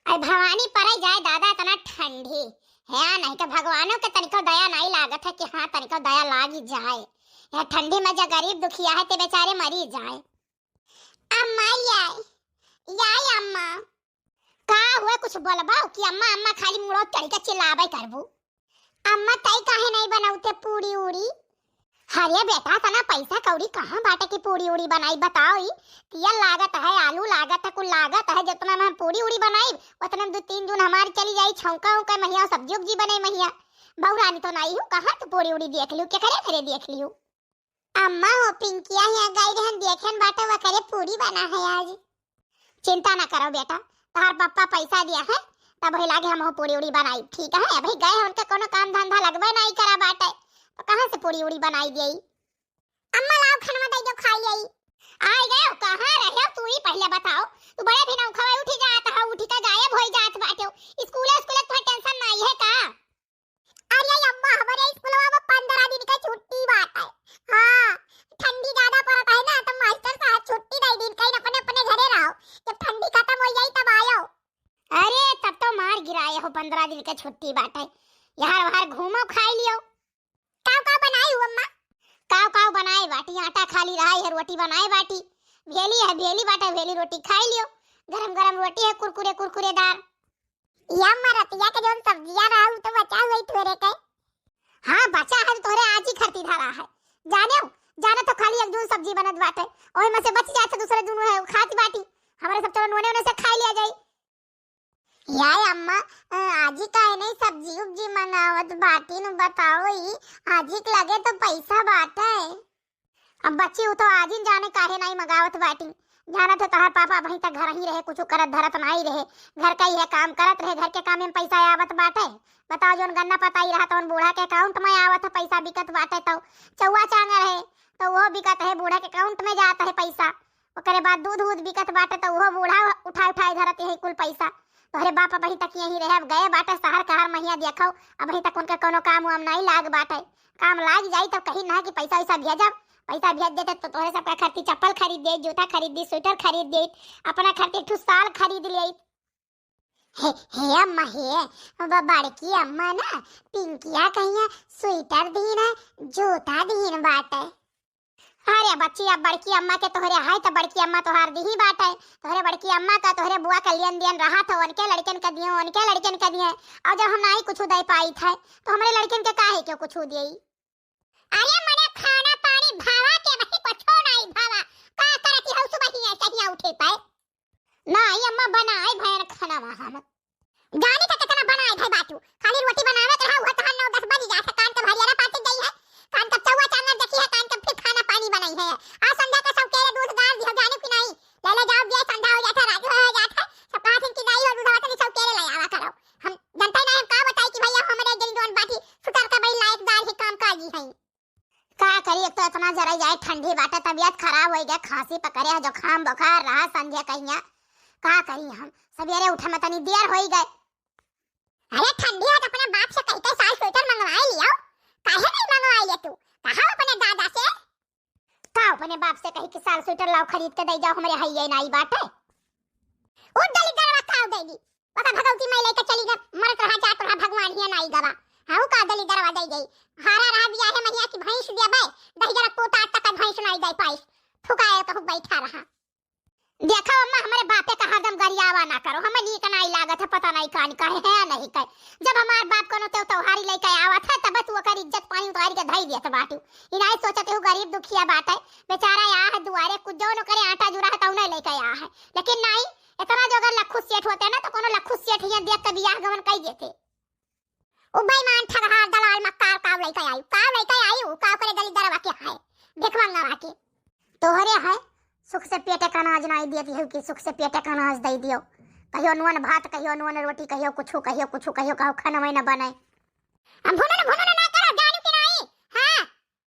अरे भवानी परे जाए दादा इतना ठंडी है, नहीं तो भगवानों के तनिको दया नहीं लागत है कि हाँ तनिको दया लागी जाए। यह ठंडी में जो गरीब दुखिया है ते बेचारे मरी जाए। अम्मा याय अम्मा का हुए कुछ बोलबा कि अम्मा अम्मा खाली मुड़ो चढ़ के चिल्लाबे करबू। अम्मा तई काहे नहीं बनाउते पूरी उड़ी? अरे बेटा तना पैसा कौड़ी कहाँ बाटे की पूरी उड़ी बनाई बताओ। तेल लागत है, आलू लागत है, कुल लागत है। जितना में हम पूरी उड़ी बनाई उतना 2-3 दिन हमारी चली जाई। छौका उका महिया सब्जी उब्जी बनाई महिया। बहुरानी तो नहीं हूँ, कहाँ तो पूरी उड़ी देख लियो, क्या करे करे देख लियो। अम्मा हो पिंकिया ही गई रहन देखेन बाटे वो करे पूरी बना है आज। चिंता ना करो बेटा, तार पापा पैसा दिया है तब ही लागे हम पूरी उड़ी बनाई। ठीक है अभी गए उनके कोनो काम धंधा लगवे नहीं करा बाटे तो कहां से पूरी उड़ी बनाई देई। अम्मा लाओ खाना दे दो खाई आई। आ गए कहां रहे तू ही पहले बताओ। तू बड़े भी ना खवाए उठी जात है, उठी का गायब हो जात बाटे। स्कूल तो टेंशन नहीं है का? अरे अम्मा हमारे स्कूल में 15 दिन का छुट्टी बात है। हां ठंडी ज्यादा पड़ता है ना तो मास्टर साहब छुट्टी दे दिन कहीं अपने अपने घरे रहो, जब ठंडी खत्म हो जाई तब आयो। अरे तब तो मार गिराए हो, 15 दिन का छुट्टी बाटे। यार बाहर घूमो खाई लियो। काव काव बनाई हो अम्मा? काव काव बनाए बाटी, आटा खाली रहा है, रोटी बनाए बाटी। भेली है भेली बाटा, भेली रोटी खाई लियो। गरम गरम रोटी है कुरकुरे कुरकुरेदार। या अम्मा रतिया के जोन सब्जियां रहा तो बचा हुई थोड़े के। हां बचा है तोरे आज ही खरती धरा है। जाने तो खाली एक दून सब्जी बनत बाटे, ओए में से बच जाए तो दूसरे दून है खाती बाटी। हमारे सब चलो नोने से खा लिया जाई। याय अम्मा आज ही काहे नहीं सब्जी उब्जी मंगावत बाटी नु बताओ ही। आज ही लगे तो पैसा बाटे। अब बच्ची हो तो आज ही जाने काहे नहीं मंगावत बाटी। जाना तो तहार पापा वहीं तक घर ही रहे, कुछ करत धरत नहीं रहे, घर का ही है काम करत रहे। घर के काम में पैसा आवत बाटे। बताओ जोन गन्ना पता ही रहा तो बूढ़ा के अकाउंट में आवत है पैसा, बिकत बाटे तो चौवा चांगा रहे तो वो बिकत है, बूढ़ा के अकाउंट में जाता है पैसा। ओकरे बाद दूध बिकत बाटे तो वो बूढ़ा उठा धरत है कुल पैसा। तोहरे बाप अभी तक यही रहे, अब गए बाटे शहर कहर महिया देखो अभी तक उनका कोनो काम वाम नहीं लाग बाटे। काम लाग जाई तो कहीं ना कि पैसा वैसा भेजब। पैसा भेज देते तो तोहरे सबका खर्ची चप्पल खरीद दे, जूता खरीद दी, स्वेटर खरीद दे, अपना खर्ची ठू साल खरीद ले। हे अम्मा हे बड़की अम्मा ना पिंकिया कहिया स्वेटर दीन है, जूता दीन बाटे। अरे बच्ची अब बड़की अम्मा के तोहरे है तो बड़की अम्मा तोहार दी ही बात है। तोहरे बड़की अम्मा का तोहरे बुआ का लेन देन रहा था, उनके लड़कन का दिए, उनके लड़कन का दिए। और जब हम नहीं कुछ दे पाई थे तो हमारे लड़कन के काहे क्यों कुछ दिए? अरे मने खाना पानी भावा के वही कुछ नहीं भावा का करती हौ सुबह ही ऐसे ही उठे पाए। नहीं अम्मा बनाए भयानक खाना हम जाने का कितना बनाए भाई बातू। खाली रोटी बनावे रहा हुआ तो 9-10 बज जाता, कान का भरियारा पाते गई है, कान का चौवा चांगा देखी है, कान का फिर खाना पानी बनाई है। आज संध्या का सब केले दूध गार दिया जाने की नहीं ले जाओ दिया संध्या हो जाता, राजू हो जाता, सब कहा थे कि नहीं और दूध वाला सब केले ले आवा करो। हम जनता नहीं हम का बताई कि भैया हमारे जल्दोन बाटी सुतर का बड़ी लायकदार ही काम काजी है। का करी एक तो इतना जरा जाए ठंडी बाटे, तबीयत खराब हो गया, खांसी पकड़े है, जुकाम बुखार रहा संध्या कहिया। का करी हम सवेरे उठे में तनी देर हो गई। अरे ठंडी है तो अपने बाप से कह के साल स्वेटर मंगवा लियो, काहे नहीं मंगवा ले तू? कहा अपने दादा से का अपने बाप से कही कि साल स्वेटर लाओ खरीद के दे जाओ, हमारे हइये नहीं बात है। उठ दली दरवा खाओ देली पता भगवती मैं लेके चली गई, मरत रहा जात रहा भगवान ही नहीं गवा। हाउ का दली दरवा दे गई, हारा रहा दिया है मनिया की भैंस दिया बे दही जरा पोता तक भैंस नहीं दे पाई, ठुकाए तो बैठा रहा। देखो अम्मा हमारे बापे का हरदम गरियावा ना करो, हमें नीक नहीं लागत है, पता नहीं कान का है नहीं का। जब हमार बाप को तो त्योहारी लेके आवत है तब तू ओकर इज्जत पानी उतार के धई देत बाटू। ई नहीं सोचते हो गरीब दुखिया बात है, बेचारा यहाँ है दुआरे कुछ जो न करे आटा जुरा है तौने लेके आया है। लेकिन नहीं इतना जो अगर लखु सेठ होते ना तो कोनो लखु सेठ ये देख के बियाह गवन कई देते। ओ बेईमान ठगहार दलाल मक्कार काव लेके आई, काव लेके आई का करे गली दरवा के है देखवांगा राके तोहरे है। सुख से पेटे का अनाज नहीं देती है कि सुख से पेटे का अनाज दे दियो। कहियो नून भात, कहियो नून रोटी, कहियो कुछ कहो खाना में न बने। हम भुनो ना करो जानू कि नहीं? हां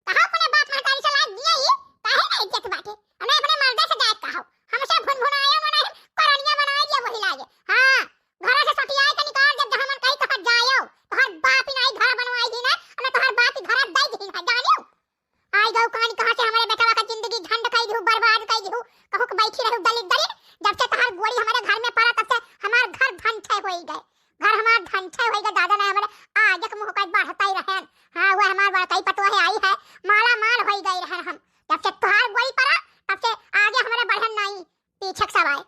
कहो अपने बाप महतारी से लाग दिया ही काहे नहीं इज्जत बाटे, हमें अपने मर्द से जात कहो। हमसे भुनभुनाया मना करनिया बनाए दिया वही लागे। हां घर से सटियाए के निकाल जब जहां मन कहीं तो हट जायो, तोहर बाप ही नहीं घर बनवाई दी ना, और तोहर बाप ही घर दे दी है जानियो। आई गौ कहानी कहां से हमारे बेटा का जिंदगी झंड कई दू बर्बाद कई दू, कहो कि बैठी रहू दलित दलित। जब से तोहर गोड़ी हमारे घर में पड़ा तब से हमार घर भंड होई गए, घर हमार धनछय होई गए दादा ने हमारे आगे के मुंह का बढ़ता ही रहन। हां वो हमार बड़काई पटवा है आई है, माला माल होई गई रहन हम। जब से तोहार गोई पड़ा तब से आगे हमारे बढ़न नहीं, पीछे सब आए।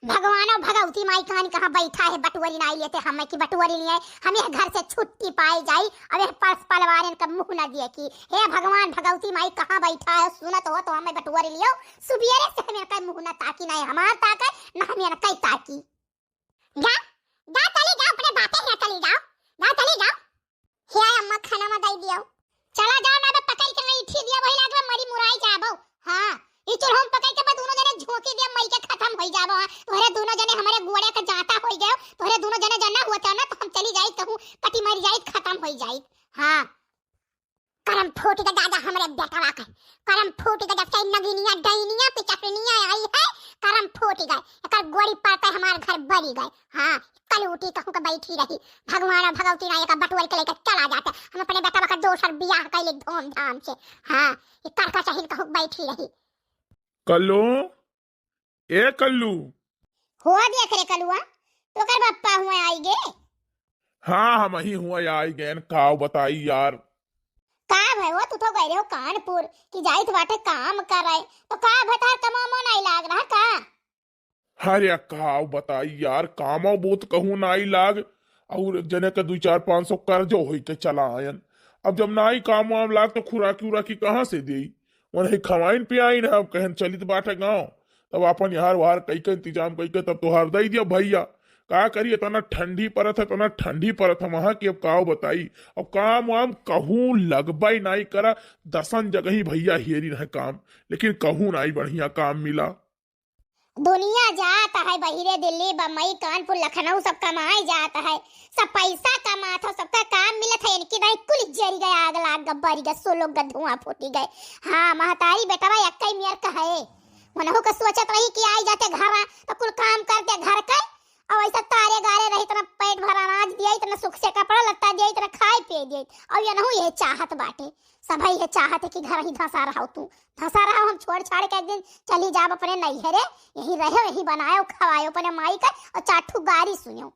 भगवानो भगवती माई कहानी कहाँ बैठा है, बटुअरी नहीं लेते हमें की बटुअरी नहीं है, हमें घर से छुट्टी पाई जाई। अब ये पर्स पलवारन का मुंह न दिए कि हे भगवान भगवती माई कहाँ बैठा है, सुनत हो तो हमें बटुअरी लियो। सुबेरे से हमें का मुंह न ताकी नहीं हमार ताके न हमें न कई ताकी। जा जा चली जाओ, अपने बातें है चली जाओ, जा चली जाओ। हे अम्मा खाना में दई दियो, चला जाओ ना पकड़ के नहीं इठी दिया वही लागवा मरी मुराई जाबो। हां ई चुल हम पकड़ के बाद दोनों जने झोंकी दिया मई के खत्म होई जाबो। तोरे दोनों जने हमारे गोड़े का जाता होई गयो, तोरे दोनों जने जना हुआ ना तो हम चली जाई कहूं कटी मरी जाई खत्म होई जाई। हां करम फूट के दादा हमरे बेटवा के करम फूट के जब से नगीनिया डईनिया पिचकनिया आई है, करम फूट गए एकर गोड़ी पाते हमार घर बरी गए। हां कल उठी कहूं के बैठी रही, भगवान भगवती ना का बटुअल के लेकर चला जाते हम अपने बेटवा का दोसर बियाह कैले धूमधाम से। हां ये करका चाहिए कहूं बैठी रही। कल्लू ए कल्लू हुआ देख रे कलुआ तो कर बप्पा हुआ आई गे। हाँ हम ही हुआ आई गैन काव बताई यार। का भाई वो तू तो गए रे हो कानपुर कि जाइत बाटे काम कर रहे तो का बता तमामो नहीं लाग रहा का। अरे काव बताई यार कामो बहुत कहूँ नाई लाग और जने के 2-4-500 कर्जो होई के चला आयन। अब जब नाई काम वाम लाग तो खुराकी उराकी कहाँ से दी, वही खवाइन पे आई ना। अब कहन चलित बाटे गाँव तब अपन यार वार कई के इंतजाम कई के तब तो हार दई दिया भैया। का करिए तना ठंडी परत है, तना ठंडी परत है वहां की। अब काव बताई अब काम वाम कहूँ लगबाई नाई करा, 10 जगह ही भैया हेरी रहे काम, लेकिन कहूँ नाई बढ़िया काम मिला। दुनिया जाता है बहिरे दिल्ली बम्बई कानपुर लखनऊ सब कमाए जाता है, सब पैसा कमाता सबका काम मिलत है। इनकी नहीं कुल जरी गए आग लाग गब्बरी गए सोलो का धुआं फूटी गए। हाँ महतारी बेटा भाई अक्कई मियर का है मनहु का सोचत रही कि आई जाते घर तो कुल काम करते घर के और ऐसा तारे गारे रही तना पेट भर अनाज दिया इतना सुख से कपड़ा लत्ता दिया इतना खाए पिए दिया। और ये नहु ये चाहत बाटे सभी ये चाहत है कि घर ही धसा रहा तू धसा रहा हम छोड़ छाड़ के एक दिन चली जाब अपने नैहरे यही रहे यही बनायो खवायो अपने माई का और चाठू गारी सुनियो।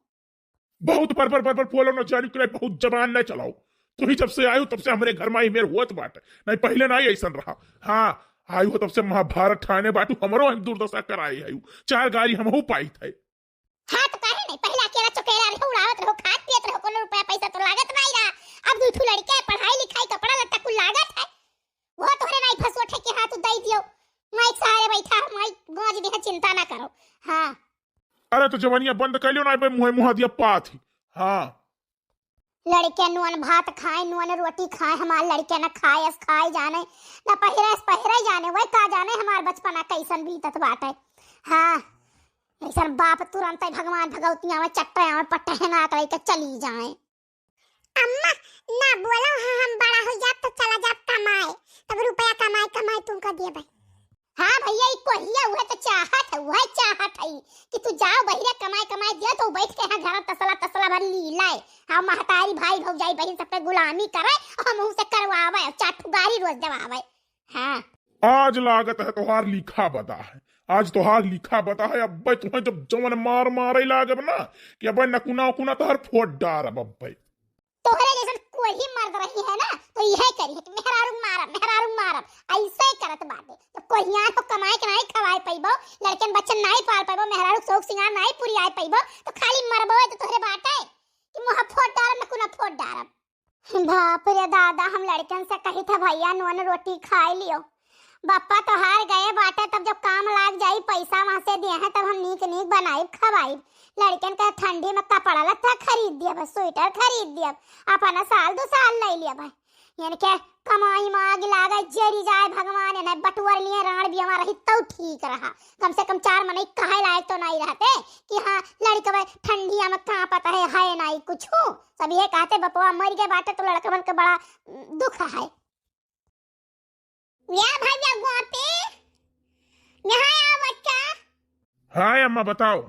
बहुत पर बोलो न जारी करे, बहुत जबान न चलाओ। तू ही जब से आयो तब से हमारे घर में ही मेरे होत बाटे नहीं, पहले ना ऐसा रहा। हाँ आयु तब से महाभारत ठाने बाटू हमरो हम दुर्दशा कराई आयु 4 गाड़ी हमहू पाई थे। हाँ तो कहे नहीं पहले अकेला चुकेला रहो उड़ावत रहो खात पियत रहो कोनो रुपया पैसा तो लागत नहीं रहा। अब दूठू लड़के पढ़ाई लिखाई कपड़ा लत्ता कुल लागत है, वो तोरे नहीं फसोठे के हाथ दई दियो माई सहारे बैठा माई गाज दे चिंता ना करो। हाँ अरे तो जवानिया बंद कर लियो ना मुँह मुँह दिया पात। हाँ लड़के नुअन भात खाए नुअन रोटी खाए, हमारे लड़के न खाए खाए जाने न पहिरे जाने वही का जाने हमार बचपना कैसन बीतत बाटे। हाँ ऐसा बाप तुरंत भगवान भगवतिया में चट्टे और पट्टे करे के चली जाए। अम्मा ना बोलो हाँ हम बड़ा हो जात तो चला जात कमाए तब रुपया कमाए कमाए तुमको दिए भाई। हाँ भैया इको हिया हुआ तो चाहत है वह चाहत है कि तू जाओ बहिरे कमाए कमाए दिया तो बैठ के यहाँ घर तसला तसला भर लीलाए। हाँ महतारी भाई भौजाई बहन सब पे गुलामी करे और मुंह से करवावे चाटू गारी रोज दवावे। हाँ आज लागत है तोहार लिखा बता है, आज तोहार लिखा बता है। अब भाई तुम्हें जब जवन मार मारे लागब ना कि अब नकुना उकुना तोहर फोड़ डार। अब भाई तोहरे जैसे कोई ही मर्द रही है ना तो यह करी है कि मेहरारू मारब ऐसे ही करत बाटे। तो कोई यहाँ को कमाए के नहीं खवाए पैबो लड़कन बच्चन नहीं पाल पैबो मेहरारू शौक सिंगार नहीं पूरी आए पैबो तो खाली मरबो तो तोहरे बाटे कि मुंह फोड़ डारब नकुना फोड़ डारब। बाप रे दादा हम लड़कन से कही था भैया नून रोटी खाए लियो बापा तो हार गए बाटे तब जब काम लाग जाई पैसा वहां से दिए हैं तब हम नीक नीक बनाई खवाई। लड़कन का ठंडी में कपड़ा लत्ता खरीद दिया बस स्वेटर खरीद दिया अपना साल 2 साल ले लिया भाई। यानी क्या कमाई मांग लागा जरी जाए भगवान ने बटुअर लिए राण भी हमारा ही तो ठीक रहा। कम से कम 4 महीने कहे लायक तो नहीं रहते कि हाँ लड़का भाई ठंडिया में कहाँ पता है नहीं कुछ सब ये कहते बपुआ मर गए बाटे तो लड़का मन का बड़ा दुख है। या भैया गोपी यहाँ आ बच्चा। हाँ अम्मा बताओ।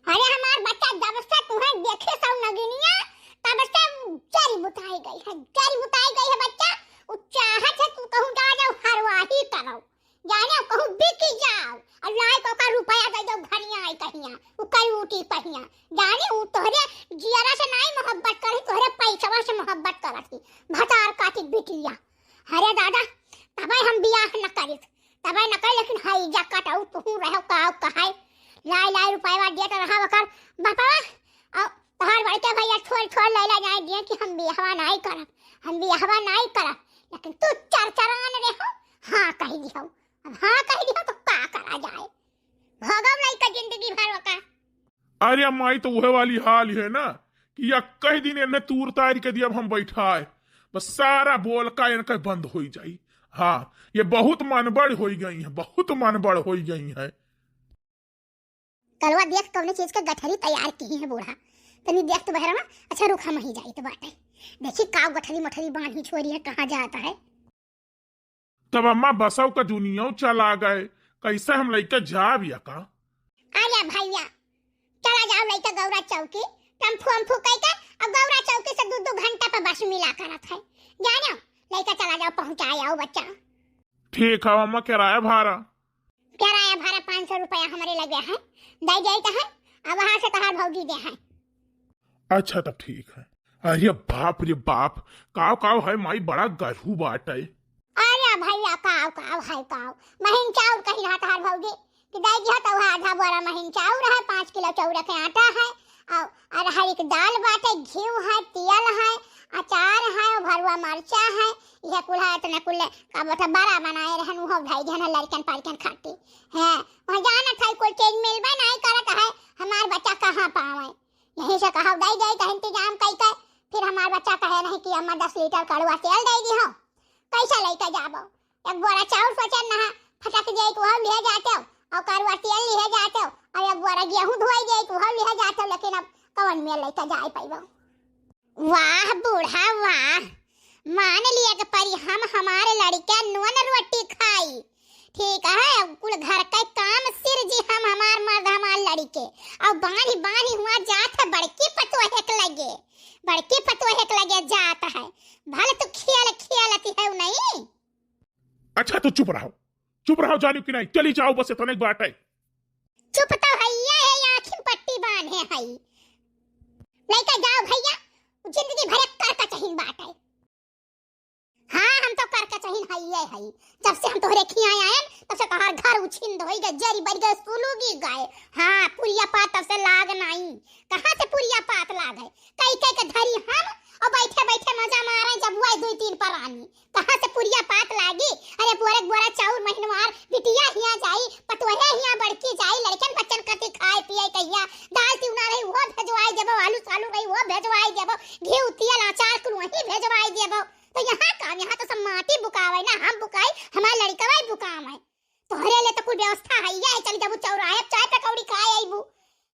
अरे हमार बच्चा जब से तुम्हें देखे सब नगिनिया तब से जरी बुताई गई है बच्चा। वो चाहत है तू कहूँ जा जाओ हरवाही करो जाने कहूं बिक जाओ और लाई को का रुपया दे दो घरिया आई कहिया उ कई उठी पहिया जाने उ तोहरे जियारा से नहीं मोहब्बत करी तोहरे पैसवा से मोहब्बत करती भतार काटी बिटिया। अरे दादा तबे हम बियाह न करी तबे न करी लेकिन हाई जा काटाऊ तू रहो काव कहाय लाई लाई रुपया दे तो रहा वकर बापा और तोहर बड़के भैया छोड़ छोड़ लैला जाए दिए कि हम बियाहवा नहीं करब हम बियाहवा नहीं करब लेकिन तू चरचरान रहो हाँ कह दियो अब हाँ कह दियो तो का करा जाए भगव नहीं का जिंदगी भर का। अरे माई तो वह वाली हाल है ना कि या कई दिन इन्हें तूर तार के दिया अब हम बैठाए बस सारा बोल का इनका बंद हो जाई। हाँ ये बहुत मनबड़ हो गई है बहुत मनबड़ हो गई है। कलवा देख कौन चीज के गठरी तैयार की है बूढ़ा तनी देख तो बहरा ना अच्छा रुखा मही जाई तो बाटे देखी काव गठरी मठरी बांधी छोरी है कहाँ जाता है। तब अम्मा बसव का दुनिया चला गए कैसे हम लइका जा भी का आजा भैया चला जाओ लइका गौरा चौकी टम्फू अम्फू कह के अब गौरा चौकी से 2-2 घंटा पर बस मिला करत है जानो लइका चला जाओ पहुंचाए आओ बच्चा। ठीक है अम्मा किराया भाड़ा 500 रुपया हमारे लगे हैं दे जाए तो है अब वहां से तहार भौजी दे है। अच्छा तब ठीक है। अरे बाप रे बाप काव काव है माई बड़ा गरू बाट है। अरे भैया काव काव है काव महीन चाउर कहीं रहा तहार भौजी कि दे दिया तो आधा बोरा महीन चाउर है 5 किलो चौरा के आटा है और अरहर की दाल बाटे घी है तेल है अचार है भरुआ मरचा है यह कुल है इतना कुल का बता बड़ा बनाए रहन हो भाई जन लड़कन पालकन खाती है वहां जाना था कोई चीज मिलबे नहीं करत है हमार बच्चा कहां पावे यही से कहा दे जाए तो इंतजाम कई के फिर हमार बच्चा कहे नहीं कि अम्मा 10 लीटर कड़वा तेल दे दी हो कैसा लेके जाबो एक बोरा चाउर पचन ना फटक जाए तो हम ले जाते और कड़वा तेल ले जाते और एक बोरा गेहूं धोई जाए तो हम ले जाते लेकिन अब कौन में लेके जाए पाइबो। वाह बूढ़ा वाह मान लिया कि परी हम हमारे लड़के नून रोटी खाई ठीक है कुल घर का काम सिर जी हम हमार मर्द हमार लड़के और बानी बानी हुआ जात है बड़की पतों हेक लगे जात है भले तो खेलती है नहीं। अच्छा तो चुप रहो जानियो कि नहीं चली जाओ बस इतने बात है। चुप तो हैया है आँखिन पट्टी बांधे है लेके जाओ भैया जिंदगी भर कर चाहिए बात है। हाँ हम तो कर चाहिए है जब से हम तोहरे खियाए आए तब से तोहार घर उछिन धोई गए जरी बड़ी गए सुलूगी गए। हाँ पुरिया पात तब से लाग नहीं कहाँ से पुरिया पात लाग है कई के धरी हम और बैठे बैठे मजा मारे जब वो 2-3 पर आनी कहाँ से पुरिया पात लागी। अरे पूरे बोरा चाउर महीनवार बिटिया हिया जाई पतोहे हिया बड़की जाई लड़कन बच्चन कति खाए पिए कहिया दाल तिउना रही वो भेजवाई देबो आलू सालू रही वो भेजवाई देबो घी तेल अचार कुल वही भेजवाई देबो तो यहाँ तो सब माटी बुकावे ना हम बुकाई हमार लड़कवा बुकावे तोहरे ले तो कुछ व्यवस्था है ये चल जाबू चौराहे चाय पकौड़ी खाए आईबू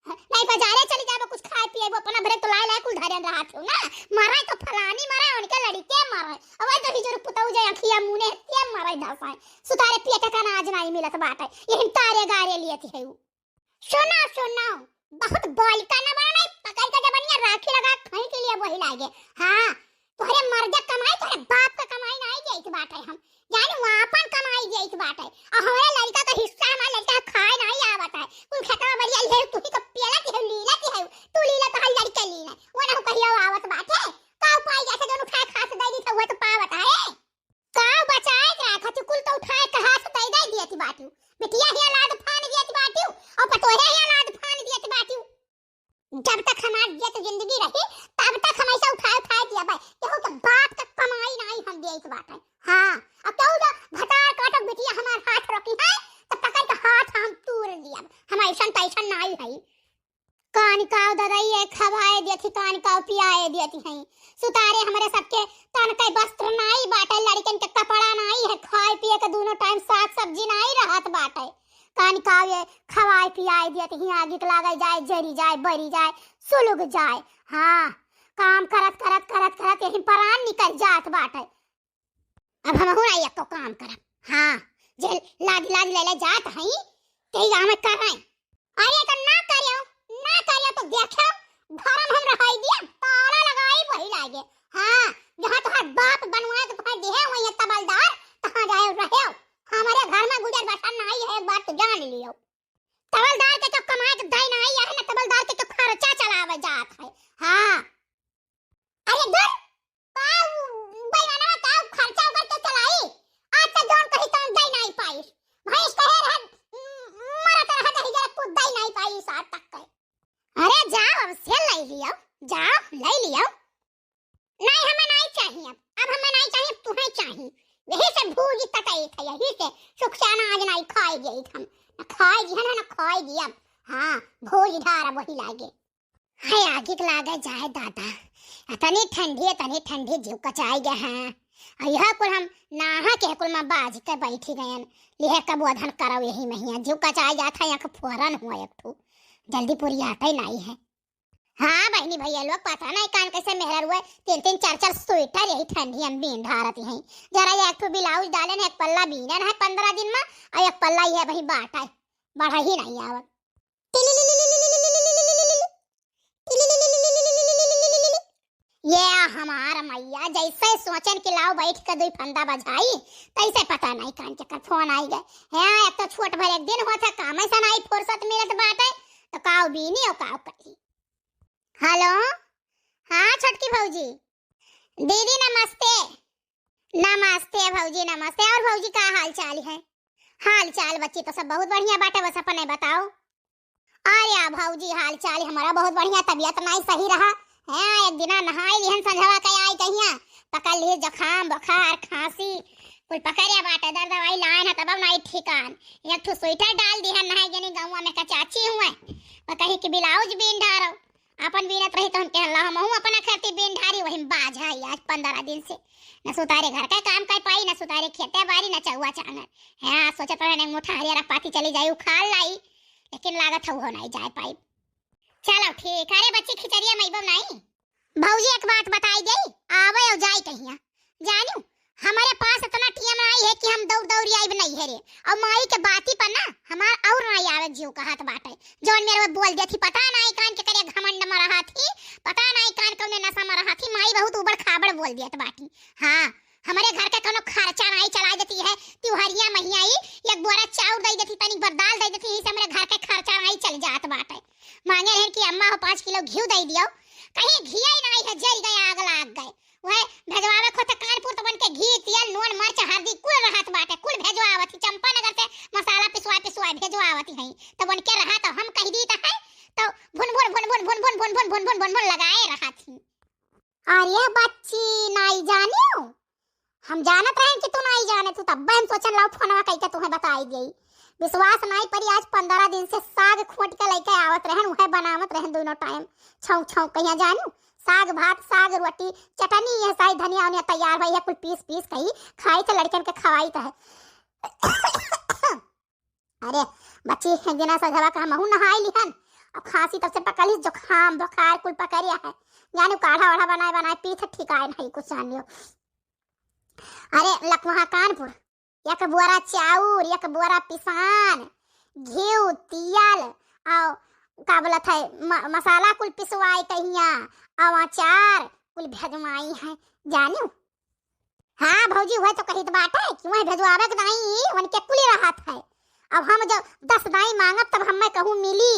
नहीं बाजारे चली जाबो कुछ खाए पिए अपना भरे तो लाए कुल धरन रहा थे ना मारे तो फलानी मारे उनके लड़के मारे अब तो ही जो पुतऊ जे अखिया मुने ते मारे धसाए सुतारे पिए का आज नहीं मिलत बात है ये तारे गारे लिए थी है सुनो बहुत बोल का ना बना पकड़ के जबनिया राखी लगा खाने के लिए वही लागे। हाँ तोहरे मर्द कमाई तोहरे बाप का कमाई नहीं जाइत बाटे हम जाने वहां अपन कमाई जाइत बाटे और हमारे लड़का का हिस्सा हमारे लड़का खाए नहीं आवत है कुल खतरा बढ़िया ले तू ही तो पेला की है लीला की है तू लीला तो हर लड़के लीला वो ना कहियो आवत बाटे का उपाय जैसे दोनों खाए खास दे दी तो वो तो पावत है का बचाए राखा तू कुल तो उठाए कहां से दे दे दियती बाटू बिटिया ही लाद फान दियती बाटू और पतोहे ही लाद फान दियती बाटू जब तक हमारी ये तो जिंदगी रही तब तक हम ऐसा उठाए दिया भाई देखो कि बाप का कमाई नहीं हम दिए इस बात है। हाँ अब तो भतार काटक बिटिया हमारे हाथ रखी है तब पकड़ के हाथ हम तोड़ लिया हम ऐसा पैसा नहीं है कान काव ददाई खवाए देती कान काव पियाए देती हैं सुतारे हमारे सबके तन के वस्त्र नहीं बाटे लड़कन के कपड़ा नहीं है खाए पिए के दोनों टाइम साग सब्जी नहीं रहत बाटे कान काव खवाए पियाए देती हैं आगे लागे जाए जरी जाए बरी जाए सुलग जाए। हाँ काम करत यही परान निकल जात बाटे अब हम हो रही तो काम करब। हाँ जे लाद ले जात हई ते हम कर रहे अरे तो ना करियो तो देखो घरम हम रहाई दिया ताला लगाई वही लागे। हाँ जहां तोहर बाप बनवाए तो तुम्हारे देहे वही तबलदार तहां जाए रहे हमारे घर में गुजर लाई लियो, जाओ लाई लियो। नहीं हमें नहीं चाहिए, अब हमें नहीं चाहिए, तुम्हें चाहिए। यही से भूज तताई था, यही से सुख से अनाज नहीं खाई गई हम, न खाई दी है न खाई दी। अब हाँ भूज धारा वही लागे। हाय आगे के लागे जाए दादा, तनी ठंडी जीव कचाई गए हैं। यह कुल हम नाहा के कुल में बाज के बैठी गयन, लिहे कब अधन करो यही महिया जीव कचाई जाता है। यहाँ फोरन हुआ एक ठो जल्दी पूरी आता ही नहीं है। हाँ बहनी भैया लोग पता नहीं कान कैसे मेहर हुए, 3-3 4-4 स्वेटर यही ठंडी हम बीन ढारती हैं। जरा एक ठो ब्लाउज डाले एक पल्ला बीनन है 15 दिन में, और एक पल्ला ये वही बाटा बढ़ा ही नहीं आवत। ये हमारा मैया जैसे सोचन के लाओ बैठ के 2 फंदा बजाई, तैसे पता नहीं कान चक्कर फोन आई गए है। एक तो छोट भर एक दिन होता काम ऐसा नहीं फुर्सत मिलत बाटे, तो काव बीनी और काव करी। हेलो हाँ छोटकी भौजी, दीदी नमस्ते। नमस्ते भौजी नमस्ते। और भौजी का हाल चाल है? हाल चाल बच्ची तो सब बहुत बढ़िया बाटे, बस अपने बताओ। अरे भौजी हाल चाल हमारा बहुत बढ़िया, तबीयत नहीं सही रहा है। एक दिन नहाई लिहन संझवा के आई कहिया, पकड़ लिए जुकाम बुखार खांसी कुल पकड़िया बाटे, दर दवाई लाइन है तब नहीं ठिकान। एक ठो स्वेटर डाल दी है नहाई गनी गाँव में का चाची हुए, कही कि ब्लाउज बीन ढारो अपन बीनत रही तो हम कह हम अपना खेती बीन ढारी वही बाज है। आज 15 दिन से न सुतारे घर का काम कर पाई, न सुतारे खेते बारी, न चौवा चांगन है। सोचत रहे मुठा हरिया पाती चली जाई उखाड़ लाई, लेकिन लागत हो नहीं जाए पाई। चलो ठीक। अरे बच्ची खिचड़िया मैबम नहीं भौजी एक बात बताई गई, आवे और जाई कहिया जानू हमारे पास इतना टीएम आई है कि हम दौड़ी आई नहीं है रे। और माई के बाती पर ना हमार और नहीं आवे जीव का हाथ बाटे, जोन मेरे बोल दी थी पता नहीं कान के करे घमंड में रहा थी, पता नहीं कान को में नशा में रहा थी। माई बहुत उबड़ खाबड़ बोल दिया बाटी। हाँ हमारे घर का कोनो खर्चा नहीं चला देती है, त्योहारिया महियाई एक बोरा चाउर दे देती, तनिक बर दाल दे देती, इससे हमारे घर का खर्चा नहीं चल जात बाटे। मांगे रहे कि अम्मा हो 5 किलो घी दे दियो, कहीं घी ही नहीं है, जल गए आग लाग गए। वह भेजवावे खोते कानपुर तो बन के घी तेल नून मिर्च हल्दी कुल रहत बाटे, कुल भेजवावती चंपानगर से मसाला पिसवा भेजवावती है। तो बन के रहा तो हम कह दी है तो भुन लगाए रहा थी। अरे बच्ची नहीं जानियो, हम जानत रहे कि तू नहीं जाने, तू तब हम सोचन लाओ फोनवा कह के तुम्हें बताई गई। विश्वास नहीं परी, आज 15 दिन से साग खोट के लेके आवत रहन, उहे बनावत रहन दोनों टाइम छौ छौ कहिया जानू। साग भात साग रोटी चटनी ये साई धनिया उनिया तैयार भई है, कुल पीस कही खाई तो लड़कन के खवाई तो है। अरे बच्ची एक दिन सजवा का महू नहाई लिहन, अब खांसी तब से पकड़ी जुकाम बुखार कुल पकड़िया है, जानू काढ़ा वाढ़ा बनाए पीठ ठिकाए नहीं कुछ जानियो। अरे लखवा कानपुर एक बोरा चाउर, एक बोरा पिसान, घी तेल और का बोलत है मसाला कुल पिसवाई कहिया, और अचार कुल भेजवाई है जानू। हाँ भौजी वह तो कही तो बात है कि वह भेजवावे के नहीं उनके कुल रहत है। अब हम जब 10 दाई मांगब तब हमें कहूँ मिली,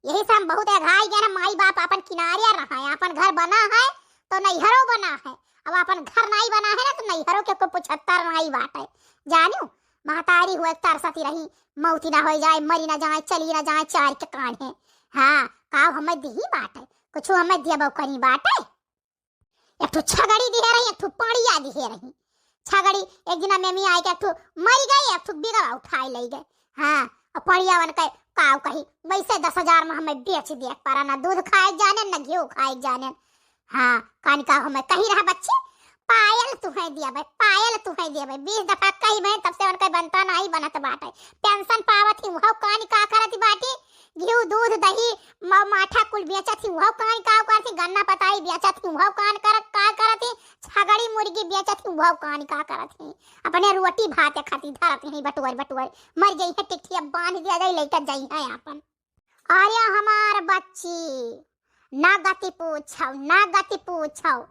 यही से हम बहुत अघाई गए। माई बाप अपन किनारिया रहा है, अपन घर बना है तो नैहरों बना है, अब अपन घर नहीं बना है ना तो नैहरों के को 75 नहीं बात है जानू। महतारी हुए तरसती रही, मौती ना हो जाए, मरी ना जाए, चली ना जाए, चार के कान है। हाँ काव हमें दी बात है, कुछ हमें दिया करी बात है। एक ठो छगड़ी दिहे रही, एक ठो पाड़िया दिहे रही। छगड़ी एक दिन मेमी आई के एक ठो मर गई, एक ठो बिगड़ा उठाई ले गए। हाँ और पाड़िया वन के काव कही वैसे 10,000 में हमें बेच दिया पारा, ना दूध खाए जाने ना घी खाए जाने। हाँ कान का हमें कही रहा बच्ची पायल तुम्हें दिया भाई, पायल तुम्हें दिया भाई, 20 दफा कही भाई, तब से उनका बनता नहीं बनत बाटे। पेंशन पावत ही वह कान का करती बाटी, घी दूध दही माठा कुल बेचत ही वह कान का करती, गन्ना पताई बेचत ही वह कान का करती, छगड़ी मुर्गी बेचत ही वह कान का करती। अपने रोटी भात खाती धरत नहीं बटुअर मर गई है टिकटिया बांध दिया जाए लेकर जाई है अपन। अरे हमार बच्ची ना गति पूछो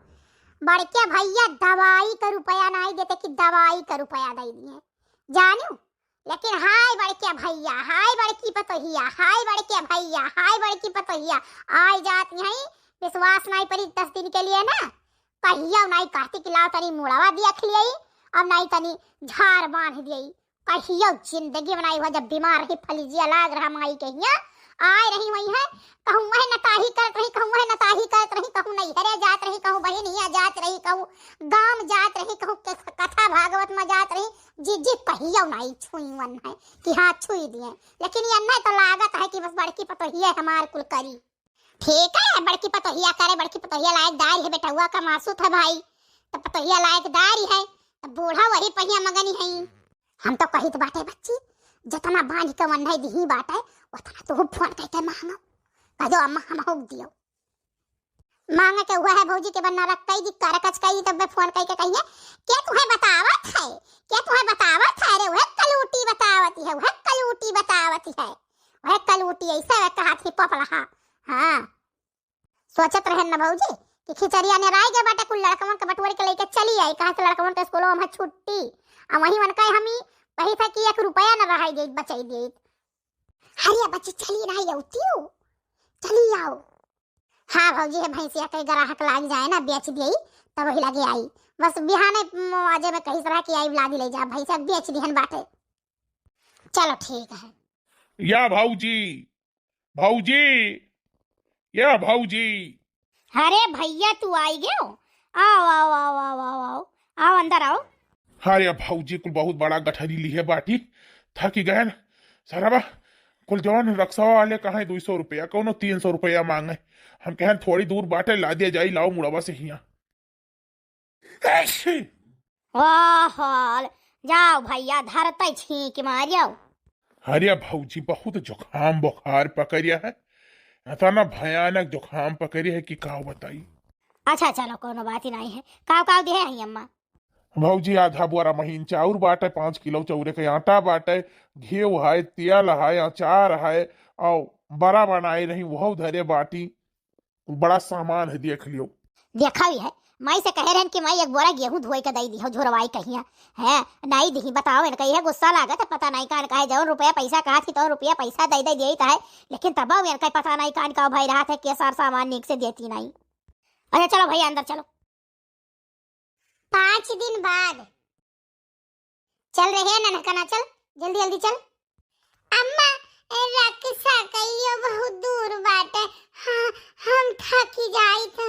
बड़के भैया दवाई का रुपया नहीं देते कि दवाई का रुपया दे दिए जानू। लेकिन हाय बड़के भैया, हाय बड़की पतोहिया, हाय बड़के भैया, हाय बड़की पतोहिया आई जात नहीं। विश्वास नहीं पड़ी 10 दिन के लिए ना कहिया नहीं कार्तिक लाओ तनी मुड़ावा दिया खिलियई, अब नहीं तनी झाड़ बांध दियई, कहियो जिंदगी बनाई हुआ। जब बीमार रही फलीजिया लाग रहा माई कहिया आय रही वही है, कहूँ वह नताही करत रही, कहूँ वह नताही नैहरे जात रही, कहूँ बहिनिया जात रही, कहूँ गांव जात रही, कहूँ कथा भागवत में जात रही, जी कहियो नहीं छुई वन है कि हाँ छुई दिए। लेकिन ये नहीं तो लागत है कि बस बड़की पतोहिया हमार कुल करी। ठीक है, बड़की पतोहिया करे, बड़की पतोहिया लायकदार है, बेटुआ का मासूत है भाई, तो पतोहिया लायकदार ही है, तो बूढ़ा वही पहिया मगनी है। हम तो कही तो बाटे बच्ची, जितना बांध के मन दी बाटे उतना तो फोन करके मांगो, कह दो अम्मा हम हो दियो। मांगे के हुआ है भौजी के बन्ना रख कई दी करकच कई तब फोन करके कहिए क्या तुम्हें बतावत है, क्या तुम्हें बतावत है, रे वह कलूटी बतावती है, वह कलूटी बतावती है, वह कलूटी ऐसा कहा थी पपला। हाँ सोचत रहे न भौजी कि खिचड़िया ने राय के बाटे कुल लड़कवन के बटुआ के लेके चली आई, कहां से लड़कवन के स्कूलों में छुट्टी आ वही मन कहे हमी वही था कि 1 रुपया न रहाई दे बचाई दे। हरिया बच्ची चली रही होती हो, चली आओ। हाँ भौजी है भैंसिया के ग्राहक लाग जाए ना बेच दी तब वही लगे आई, बस बिहाने आजे में कही तरह की आई लादी ले जा भैंसिया बेच दिहन बाटे। चलो ठीक है। या भाऊजी, भाऊजी, या भाऊजी। अरे भैया तू आई गयो, आओ आओ आओ आओ आओ आओ आओ अंदर आओ। अरे भाऊजी कुल बहुत बड़ा गठरी ली है बाटी, थकी गए न सरबा कुल जवान रक्षा वाले कहा 200 रुपया कौनो 300 रुपया मांगे, हम कहें थोड़ी दूर बाटे ला दिया जाई, लाओ मुड़ावा से हिया। हाल जाओ भैया धरते छींक मारियो। अरे भाऊजी बहुत जुकाम बुखार पकड़िया है, इतना भयानक जुकाम पकड़ी है कि का बताई। अच्छा चलो कोनो बात ही नहीं है, काव काव दे है अम्मा। भाऊजी आधा बोरा महीन चाउर बाटे, 5 किलो चौरे के आटा बाटे, घी है, तेल है, अचार है, और बड़ा बनाए रही वह धरे बाटी, बड़ा सामान है देख लियो। देखा ही है, माई से कह रहे कि माई 1 बोरा गेहूं धोई के दई दी हो झोरवाई कहिया है नहीं दी, बताओ इन कही है गुस्सा लागत है, पता नहीं कान कहे जो रुपया पैसा कहा थी तो रुपया पैसा दे दे देता है, लेकिन तब इन कहे पता नहीं कान का भाई रहा था के सार सामान नीक से देती नहीं। अच्छा चलो भैया अंदर चलो। 5 दिन बाद चल रहे हैं ना कहना, चल जल्दी जल्दी चल। अम्मा रक्षा कहियो बहुत दूर बाटे, हाँ हम थकी जाई था।